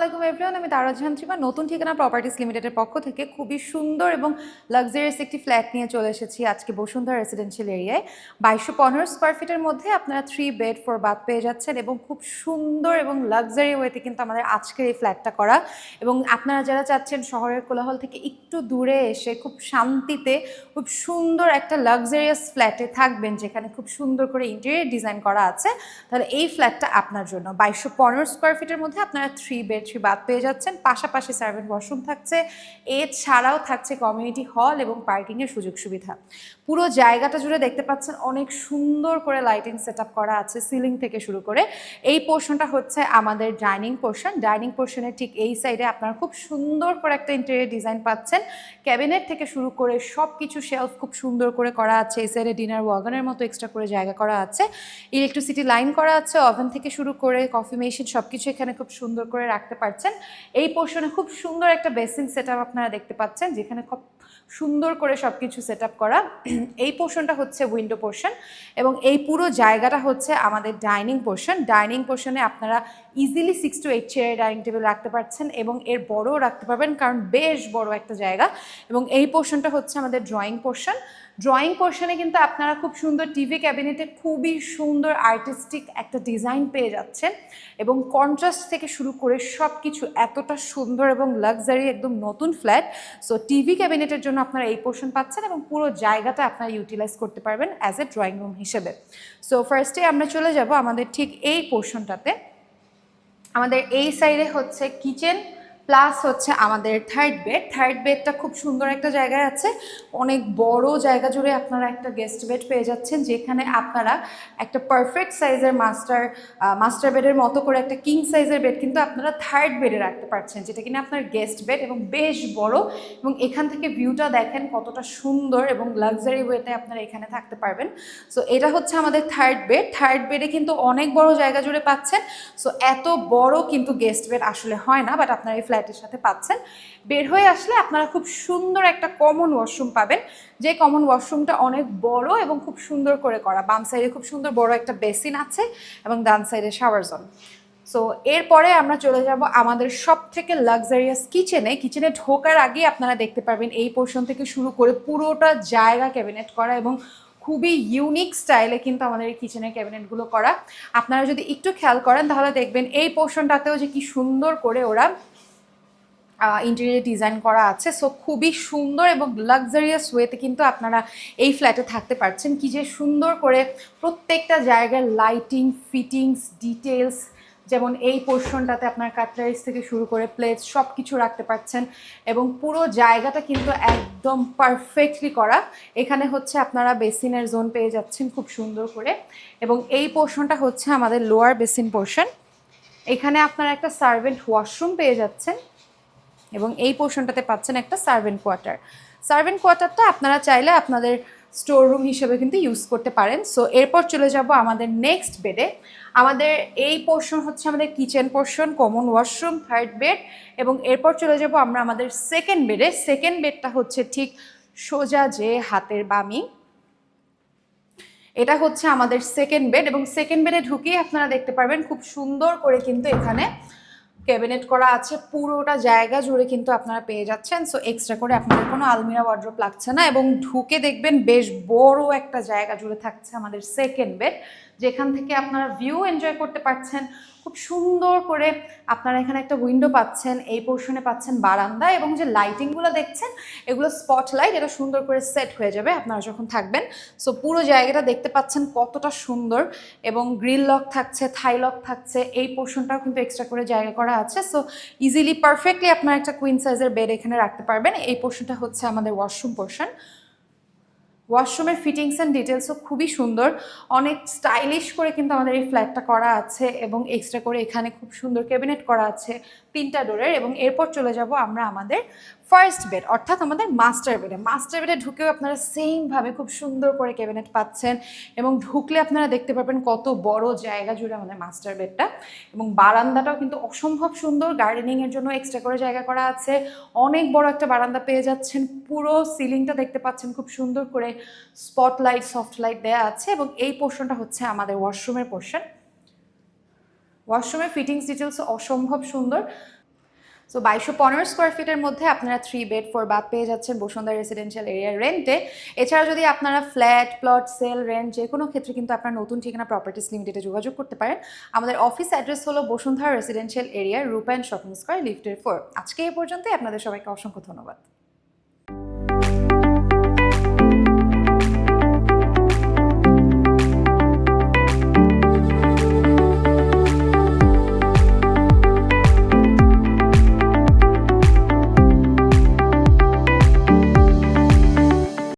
আলাইকুম এভরিওয়ান, আমি তারা জাহান ত্রিমা নতুন ঠিকানা প্রপার্টিস লিমিটেডের পক্ষ থেকে খুবই সুন্দর এবং লাক্সারিয়াস একটি ফ্ল্যাট নিয়ে চলে এসেছি আজকে বসুন্ধরা রেসিডেন্সিয়াল এরিয়ায়। 2215 স্কোয়ার ফিটের মধ্যে আপনারা 3 বেড 4 বাথ পেয়ে যাচ্ছেন এবং খুব সুন্দর এবং লাক্সারি ওয়েতে কিন্তু আমাদের আজকের এই ফ্ল্যাটটা করা। এবং আপনারা যারা চাচ্ছেন শহরের কোলাহল থেকে একটু দূরে এসে খুব শান্তিতে খুব সুন্দর একটা লাক্সারিয়াস ফ্ল্যাটে থাকবেন, যেখানে খুব সুন্দর করে ইন্টেরিয়র ডিজাইন করা আছে, তাহলে এই ফ্ল্যাটটা আপনার জন্য। 2215 স্কোয়ার ফিটের মধ্যে আপনারা 3 বেড 3 বাথ পেয়ে যাচ্ছেন, পাশাপাশি সার্ভেন্ট ওয়াশরুম থাকছে, এছাড়াও থাকছে কমিউনিটি হল এবং পার্কিংয়ের সুযোগ সুবিধা। পুরো জায়গাটা জুড়ে দেখতে পাচ্ছেন অনেক সুন্দর করে লাইটিং সেট আপ করা আছে, সিলিং থেকে শুরু করে। এই পোর্শনটা হচ্ছে আমাদের ডাইনিং পোর্শন। ডাইনিং পোর্শনের ঠিক এই সাইডে আপনারা খুব সুন্দর করে একটা ইন্টেরিয়র ডিজাইন পাচ্ছেন, ক্যাবিনেট থেকে শুরু করে সব কিছু শেলফ খুব সুন্দর করে করা আছে। এই সাইডে ডিনার ওয়াগনের মতো এক্সট্রা করে জায়গা করা আছে, ইলেকট্রিসিটি লাইন করা আছে, ওভেন থেকে শুরু করে কফি মেশিন সব কিছু এখানে খুব সুন্দর করে রাখতে পারছেন। এই পোর্শনে খুব সুন্দর একটা বেসিন সেট আপ আপনারা দেখতে পাচ্ছেন, যেখানে খুব সুন্দর করে সব কিছু সেট আপ করা। এই পোর্শনটা হচ্ছে উইন্ডো পোর্শন এবং এই পুরো জায়গাটা হচ্ছে আমাদের ডাইনিং পোর্শন। ডাইনিং পোর্শনে আপনারা ইজিলি 6 to 8 চেয়ারের ডাইনিং টেবিল রাখতে পারছেন এবং এর বড়ও রাখতে পারবেন, কারণ বেশ বড় একটা জায়গা। এবং এই পোর্শনটা হচ্ছে আমাদের ড্রয়িং পোর্শন। ড্রয়িং পোর্শনে কিন্তু আপনারা খুব সুন্দর টিভি ক্যাবিনেটে খুবই সুন্দর আর্টিস্টিক একটা ডিজাইন পেয়ে যাচ্ছেন এবং কন্ট্রাস্ট থেকে শুরু করে সব কিছু এতটা সুন্দর এবং লাক্সারি, একদম নতুন ফ্ল্যাট। সো টিভি ক্যাবিনেটের জন্য আপনারা এই পোর্শন পাচ্ছেন এবং পুরো জায়গাটা আপনারা ইউটিলাইজ করতে পারবেন অ্যাজ এ ড্রয়িং রুম হিসেবে। সো ফার্স্টে আমরা চলে যাব আমাদের ঠিক এই পোর্শনটাতে। আমাদের এই সাইডে হচ্ছে কিচেন প্লাস হচ্ছে আমাদের থার্ড বেড। থার্ড বেডটা খুব সুন্দর একটা জায়গায় আছে, অনেক বড় জায়গা জুড়ে আপনারা একটা গেস্ট বেড পেয়ে যাচ্ছেন, যেখানে আপনারা একটা পারফেক্ট সাইজের মাস্টার বেডের মতো করে একটা কিং সাইজের বেড কিন্তু আপনারা থার্ড বেডে রাখতে পারছেন, যেটা কিনা আপনার গেস্ট বেড এবং বেশ বড়। এবং এখান থেকে ভিউটা দেখেন কতটা সুন্দর এবং লাক্সারি ওয়েতে আপনারা এখানে থাকতে পারবেন। সো এটা হচ্ছে আমাদের থার্ড বেড। থার্ড বেডে কিন্তু অনেক বড় জায়গা জুড়ে পাচ্ছেন। সো এত বড় কিন্তু গেস্ট বেড আসলে হয় না, বাট আপনারা এই ফ্ল্যাটের সাথে পাচ্ছেন। বের হয়ে আসলে আপনারা খুব সুন্দর একটা কমন ওয়াশরুম পাবেন, যে কমন ওয়াশরুমটা অনেক বড় এবং খুব সুন্দর করে করা। বাম সাইডে খুব সুন্দর বড় একটা বেসিন আছে এবং ডান সাইডে শাওয়ার জোন। সো এরপরে আমরা চলে যাব আমাদের সব থেকে লাক্সারিয়াস কিচেনে। কিচেনে ঢোকার আগে আপনারা দেখতে পারবেন এই পোর্শন থেকে শুরু করে পুরোটা জায়গা ক্যাবিনেট করা এবং খুবই ইউনিক স্টাইলে কিন্তু আমাদের এই কিচেনের ক্যাবিনেটগুলো করা। আপনারা যদি একটু খেয়াল করেন তাহলে দেখবেন এই পোর্শনটাতেও যে কি সুন্দর করে ওরা ইন্টেরিয়র ডিজাইন করা আছে। সো খুবই সুন্দর এবং লাক্সারিয়াস ওয়েতে কিন্তু আপনারা এই ফ্ল্যাটে থাকতে পারছেন। কি যে সুন্দর করে প্রত্যেকটা জায়গার লাইটিং, ফিটিংস, ডিটেলস, যেমন এই পোর্শনটাতে আপনার কাটলারিজ থেকে শুরু করে প্লেটস সব কিছু রাখতে পারছেন এবং পুরো জায়গাটা কিন্তু একদম পারফেক্টলি করা। এখানে হচ্ছে আপনারা বেসিনের জোন পেয়ে যাচ্ছেন খুব সুন্দর করে এবং এই পোর্শনটা হচ্ছে আমাদের লোয়ার বেসিন পোর্শন। এখানে আপনারা একটা সার্ভেন্ট ওয়াশরুম পেয়ে যাচ্ছেন এবং এই পোর্শনটাতে পাচ্ছেন একটা সার্ভেন্ট কোয়ার্টার। সার্ভেন্ট কোয়ার্টারটা আপনারা চাইলে আপনাদের স্টোর রুম হিসেবে কিন্তু ইউজ করতে পারেন। সো এরপর চলে যাব আমাদের নেক্সট বেডে। আমাদের এই পোর্শন হচ্ছে আমাদের kitchen portion, common washroom, third bed এবং এরপর চলে যাব আমরা আমাদের সেকেন্ড বেডে। সেকেন্ড বেডটা হচ্ছে ঠিক সোজা যে হাতের বামে, এটা হচ্ছে আমাদের সেকেন্ড বেড এবং সেকেন্ড বেডে ঢুকিয়ে আপনারা দেখতে পারবেন খুব সুন্দর করে কিন্তু এখানে ক্যাবিনেট করা আছে, পুরোটা জায়গা জুড়ে কিন্তু আপনারা পেয়ে যাচ্ছেন। সো এক্সট্রা করে আপনাদের কোনো আলমিরা ওয়ার্ড্রোব লাগছে না এবং ঢুকে দেখবেন বেশ বড় একটা জায়গা জুড়ে থাকছে আমাদের সেকেন্ড বেড, যেখান থেকে আপনারা ভিউ এনজয় করতে পারছেন খুব সুন্দর করে। আপনারা এখানে একটা উইন্ডো পাচ্ছেন, এই পোর্শনে পাচ্ছেন বারান্দা এবং যে লাইটিংগুলো দেখছেন এগুলো স্পটলাইট, এটা সুন্দর করে সেট হয়ে যাবে আপনারা যখন থাকবেন। সো পুরো জায়গাটা দেখতে পাচ্ছেন কতটা সুন্দর এবং গ্রিল লক থাকছে, থাই লক থাকছে। এই পোর্শনটাও কিন্তু এক্সট্রা করে জায়গা করা আছে। সো ইজিলি পারফেক্টলি আপনারা একটা কুইন সাইজের বেড এখানে রাখতে পারবেন। এই পোর্শনটা হচ্ছে আমাদের ওয়াশরুম পোর্শন। ওয়াশরুমের ফিটিংস অ্যান্ড ডিটেলসও খুবই সুন্দর, অনেক স্টাইলিশ করে কিন্তু আমাদের এই ফ্ল্যাটটা করা আছে এবং এক্সট্রা করে এখানে খুব সুন্দর ক্যাবিনেট করা আছে 3টা ডোরের। এবং এরপর চলে যাব আমরা আমাদের ফার্স্ট বেড, অর্থাৎ আমাদের মাস্টার বেডে। মাস্টার বেডে ঢুকেও আপনারা সেমভাবে খুব সুন্দর করে ক্যাবিনেট পাচ্ছেন এবং ঢুকলে আপনারা দেখতে পাবেন কত বড় জায়গা জুড়ে আমাদের মাস্টার বেডটা এবং বারান্দাটাও কিন্তু অসম্ভব সুন্দর। গার্ডেনিংয়ের জন্য এক্সট্রা করে জায়গা করা আছে, অনেক বড় একটা বারান্দা পেয়ে যাচ্ছেন। পুরো সিলিংটা দেখতে পাচ্ছেন খুব সুন্দর করে স্পটলাইট, সফট লাইট দেওয়া আছে এবং এই পোর্শনটা হচ্ছে আমাদের ওয়াশরুমের পোর্শন। ওয়াশরুমের ফিটিংস ডিটেলস অসম্ভব সুন্দর। সো 2215 স্কোয়ার ফিটের মধ্যে আপনারা 3 বেড 4 বাথ পেয়ে যাচ্ছেন বসুন্ধরা রেসিডেন্সিয়াল এরিয়ার রেন্টে। এছাড়া যদি আপনারা ফ্ল্যাট, প্লট, সেল, রেন্ট যে কোনো ক্ষেত্রে কিন্তু আপনার নতুন ঠিকানা প্রপার্টিস লিমিটেডে যোগাযোগ করতে পারেন। আমাদের অফিস অ্যাড্রেস হলো বসুন্ধরা রেসিডেন্সিয়াল এরিয়ার রূপায়ণ শপিং স্কোয়ার লিফটের 4। আজকে এই পর্যন্তই, আপনাদের সবাইকে অসংখ্য ধন্যবাদ।